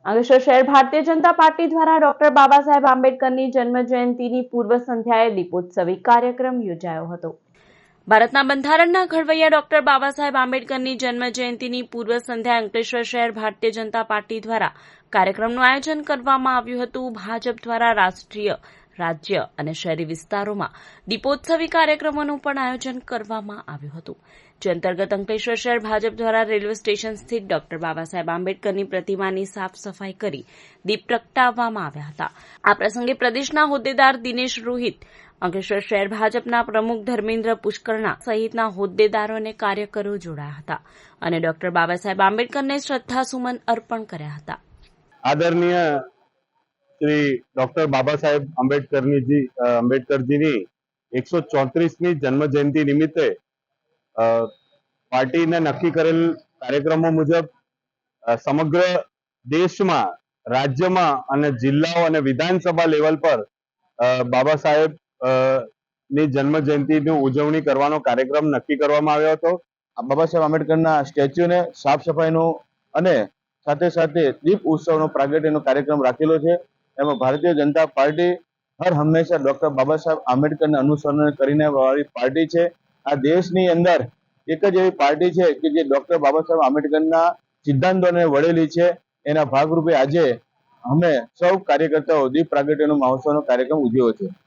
અંકલેશ્વર શહેર ભારતીય જનતા પાર્ટી દ્વારા ડોક્ટર બાબા સાહેબ આંબેડકરની જન્મ જયંતિની પૂર્વ સંધ્યાએ દીપોત્સવી કાર્યક્રમ યોજાયો હતો। ભારતના બંધારણના ઘડવૈયા ડોક્ટર બાબા સાહેબ આંબેડકરની જન્મ જયંતિની પૂર્વ સંધ્યાએ અંકલેશ્વર શહેર ભારતીય જનતા પાર્ટી દ્વારા કાર્યક્રમનું આયોજન કરવામાં આવ્યું હતું। ભાજપ દ્વારા રાષ્ટ્રીય, રાજ્ય અને શહેરી વિસ્તારોમાં દીપોત્સવી કાર્યક્રમોનું પણ આયોજન કરવામાં આવ્યું હતું। જે અંતર્ગત અંકલેશ્વર શહેર ભાજપ દ્વારા રેલવે સ્ટેશન સ્થિત ડોક્ટર બાબા સાહેબ આંબેડકરની પ્રતિમાની સાફ સફાઈ કરી દીપ પ્રગટાવવામાં આવ્યા હતા। આ પ્રસંગે પ્રદેશના હોદ્દેદાર દિનેશ રોહિત, અંકલેશ્વર શહેર ભાજપના પ્રમુખ ધર્મેન્દ્ર પુષ્કરણા સહિતના હોદ્દેદારો અને કાર્યકરો જોડાયા હતા અને ડોક્ટર બાબા સાહેબ આંબેડકરને શ્રદ્ધાસુમન અર્પણ કર્યા હતા। આદરણીય શ્રી ડોક્ટર બાબા સાહેબ આંબેડકરજીની 134મી જન્મ જયંતિ નિમિત્તે પાર્ટીને નક્કી કરેલ કાર્યક્રમો મુજબ સમગ્ર દેશમાં, રાજ્યમાં અને જિલ્લાઓ અને વિધાનસભા લેવલ પર બાબા સાહેબ ની જન્મ જયંતિની ઉજવણી કરવાનો કાર્યક્રમ નક્કી કરવામાં આવ્યો હતો। બાબા સાહેબ આંબેડકરના સ્ટેચ્યુને સાફ સફાઈનો અને સાથે સાથે દીપ ઉત્સવનો પ્રાગટ્યનો કાર્યક્રમ રાખેલો છે। એમાં ભારતીય જનતા પાર્ટી હર હંમેશા ડોક્ટર બાબા સાહેબ આંબેડકરને અનુસરણ કરીને વાળી પાર્ટી છે। આ દેશની અંદર એક જ એવી પાર્ટી છે કે જે ડોક્ટર બાબા સાહેબ આંબેડકરના સિદ્ધાંતોને વળેલી છે। એના ભાગરૂપે આજે અમે સૌ કાર્યકર્તાઓ દીપ પ્રાગટ્યનો મહોત્સવનો કાર્યક્રમ ઉજવ્યો છે।